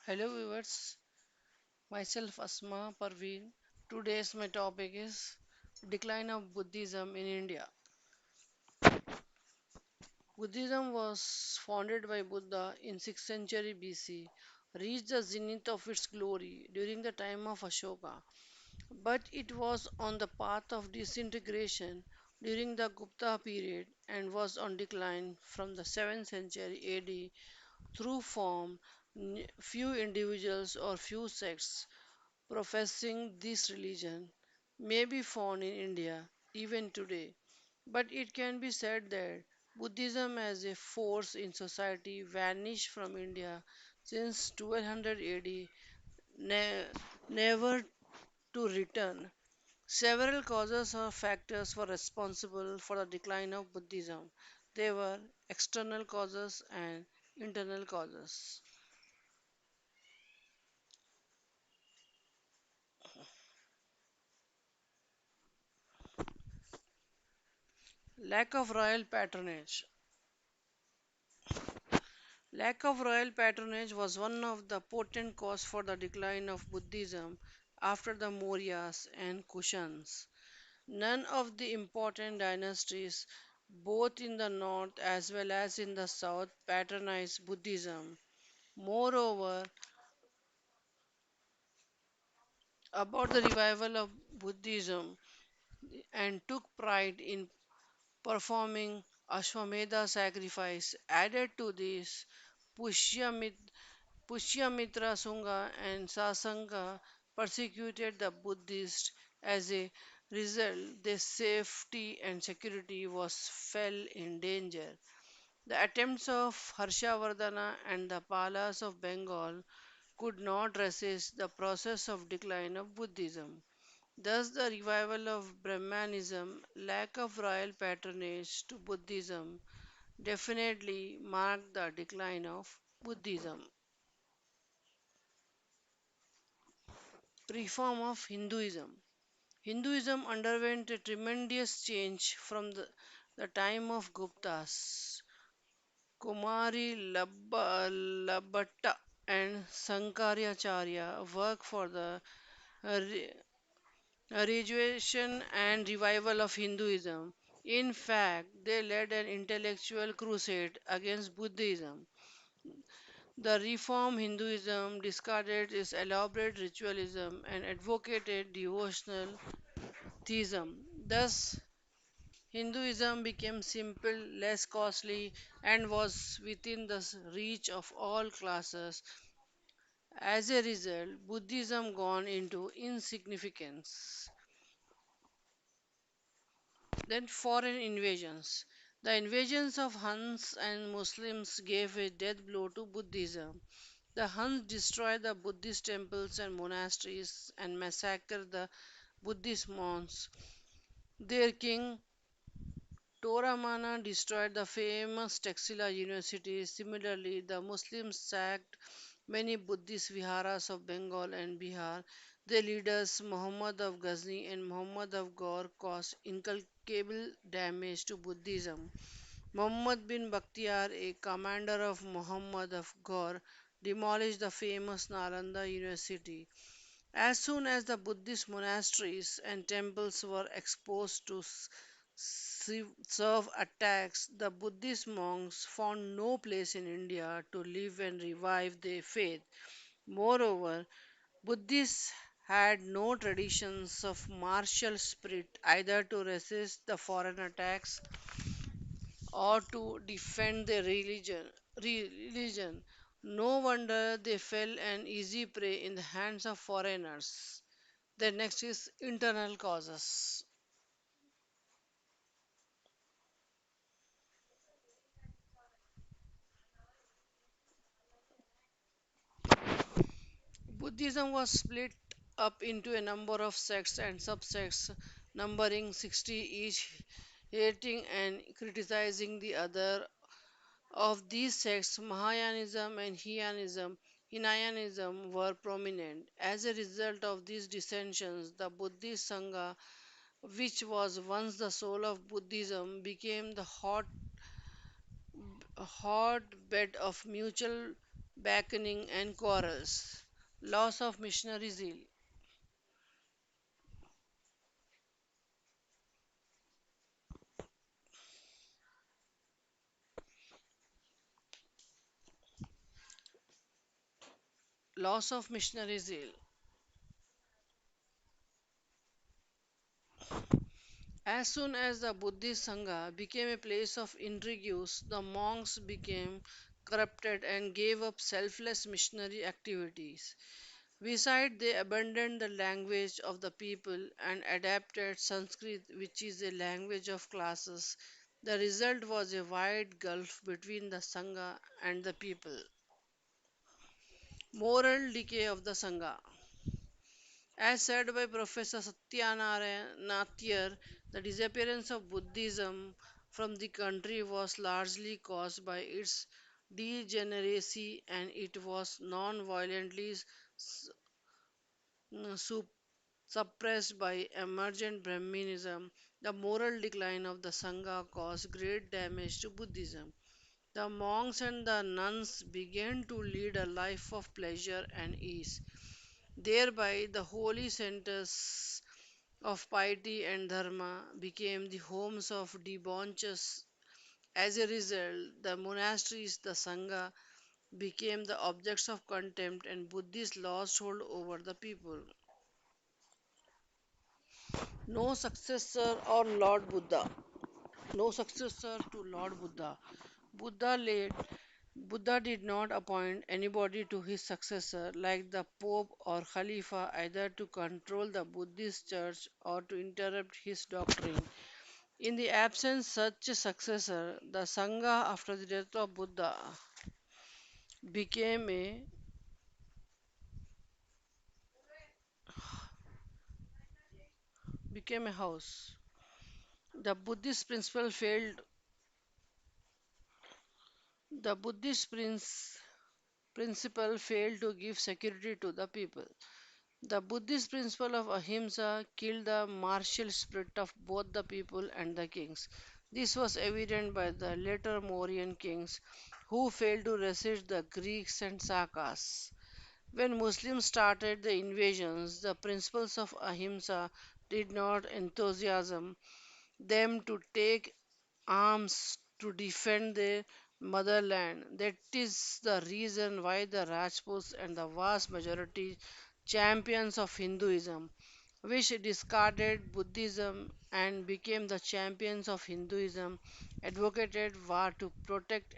Hello viewers, myself Asma Parveen. Today's my topic is decline of Buddhism in India. Buddhism was founded by Buddha in 6th century BC, reached the zenith of its glory during the time of Ashoka, but it was on the path of disintegration during the Gupta period and was on decline from the 7th century AD through form few individuals or few sects professing this religion may be found in India even today, but it can be said that Buddhism as a force in society vanished from India since 1200 AD, never to return. Several causes or factors were responsible for the decline of Buddhism. They were external causes and internal causes. Lack of royal patronage. Lack of royal patronage was one of the potent causes for the decline of Buddhism after the Mauryas and Kushans. None of the important dynasties, both in the north as well as in the south, patronized Buddhism. Moreover, about the revival of Buddhism and took pride in performing Ashwamedha sacrifice. Added to this, Pushyamitra Pushyamitra Sunga and Sasanga persecuted the Buddhists. As a result, their safety and security was fell in danger. The attempts of Harshavardhana and the Palas of Bengal could not resist the process of decline of Buddhism. Thus, the revival of Brahmanism, lack of royal patronage to Buddhism, definitely marked the decline of Buddhism. Reform of Hinduism. Hinduism underwent a tremendous change from the time of Guptas. Labhatta and Sankaracharya worked for the re- rejuvenation and revival of Hinduism. In fact, they led an intellectual crusade against Buddhism. The reform Hinduism discarded its elaborate ritualism and advocated devotional theism. Thus, Hinduism became simple, less costly, and was within the reach of all classes. As a result, Buddhism gone into insignificance. Then foreign invasions. The invasions of Huns and Muslims gave a death blow to Buddhism. The Huns destroyed the Buddhist temples and monasteries and massacred the Buddhist monks. Their king Toramana destroyed the famous Taxila University. Similarly, the Muslims sacked many Buddhist viharas of Bengal and Bihar. Their leaders, Muhammad of Ghazni and Muhammad of Gaur, caused incalculable damage to Buddhism. Muhammad bin Bakhtiar, a commander of Muhammad of Gaur, demolished the famous Nalanda University. As soon as the Buddhist monasteries and temples were exposed to serve attacks, the Buddhist monks found no place in India to live and revive their faith. Moreover, Buddhists had no traditions of martial spirit either to resist the foreign attacks or to defend their religion. No wonder they fell an easy prey in the hands of foreigners. The next is internal causes. Buddhism was split up into a number of sects and subsects, numbering 60 each, hating and criticizing the other. Of these sects, Mahayanism and Hinayanism were prominent. As a result of these dissensions, the Buddhist Sangha, which was once the soul of Buddhism, became the hotbed of mutual backing and quarrels. Loss of missionary zeal. Loss of missionary zeal. As soon as the Buddhist Sangha became a place of intrigues, the monks became corrupted and gave up selfless missionary activities. Besides, they abandoned the language of the people and adapted Sanskrit, which is a language of classes. The result was a wide gulf between the Sangha and the people. Moral decay of the Sangha. As said by Professor Satyanarayana Nathiyar, the disappearance of Buddhism from the country was largely caused by its degeneracy and it was non-violently suppressed by emergent Brahminism. The moral decline of the Sangha caused great damage to Buddhism. The monks and the nuns began to lead a life of pleasure and ease. Thereby, the holy centers of piety and dharma became the homes of debauches. As a result, the monasteries, the Sangha, became the objects of contempt and Buddhists lost hold over the people. No successor or Lord Buddha. No successor to Lord Buddha. Buddha led Buddha did not appoint anybody to his successor like the Pope or Khalifa either to control the Buddhist church or to interrupt his doctrine. In the absence such a successor, the Sangha after the death of Buddha became a became a house. The Buddhist principle failed. The Buddhist principle failed to give security to the people. The Buddhist principle of ahimsa killed the martial spirit of both the people and the kings. This was evident by the later Mauryan kings who failed to resist the Greeks and Sakas. When Muslims started the invasions, the principles of ahimsa did not enthusiasm them to take arms to defend their motherland. That is the reason why the Rajputs and the vast majority champions of Hinduism, which discarded Buddhism and became the champions of Hinduism, advocated war to protect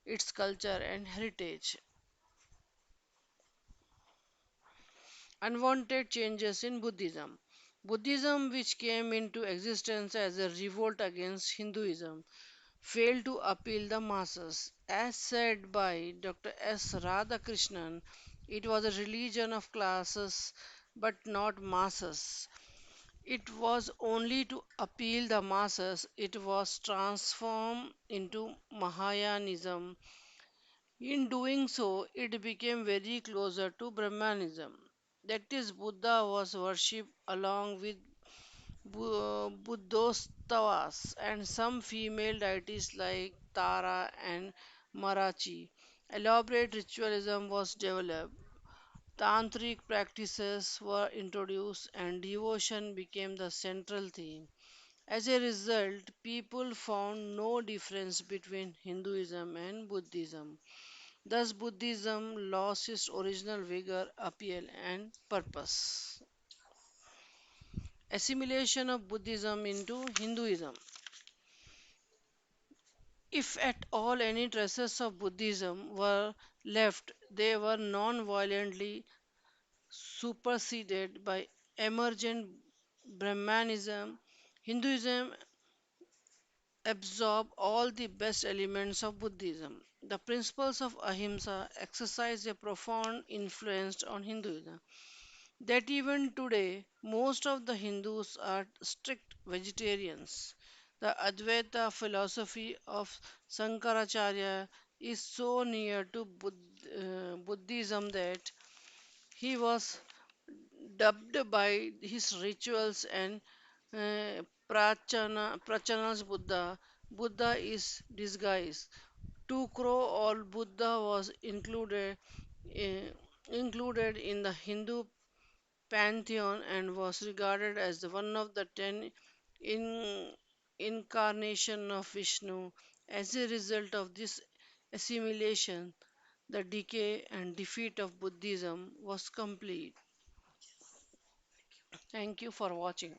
its culture and heritage. Unwanted changes in Buddhism. Buddhism, which came into existence as a revolt against Hinduism, failed to appeal the masses. As said by Dr. S. Radhakrishnan, it was a religion of classes but not masses. It was only to appeal the masses it was transformed into Mahayanism. In doing so, it became very closer to Brahmanism. That is, Buddha was worshipped along with Buddhostavas and some female deities like Tara and Marachi. Elaborate ritualism was developed. Tantric practices were introduced and devotion became the central theme. As a result, people found no difference between Hinduism and Buddhism. Thus, Buddhism lost its original vigor, appeal, and purpose. Assimilation of Buddhism into Hinduism. If at all any traces of Buddhism were left, they were non violently superseded by emergent Brahmanism. Hinduism absorbed all the best elements of Buddhism. The principles of ahimsa exercise a profound influence on Hinduism. That even today, most of the Hindus are strict vegetarians. The Advaita philosophy of Sankaracharya is so near to Buddhism that he was dubbed by his rituals and prachanas Buddha. Buddha is disguised. To Crow or Buddha was eh, included in the Hindu pantheon and was regarded as one of the ten in, incarnation of Vishnu. As a result of this assimilation, the decay and defeat of Buddhism was complete. Thank you for watching.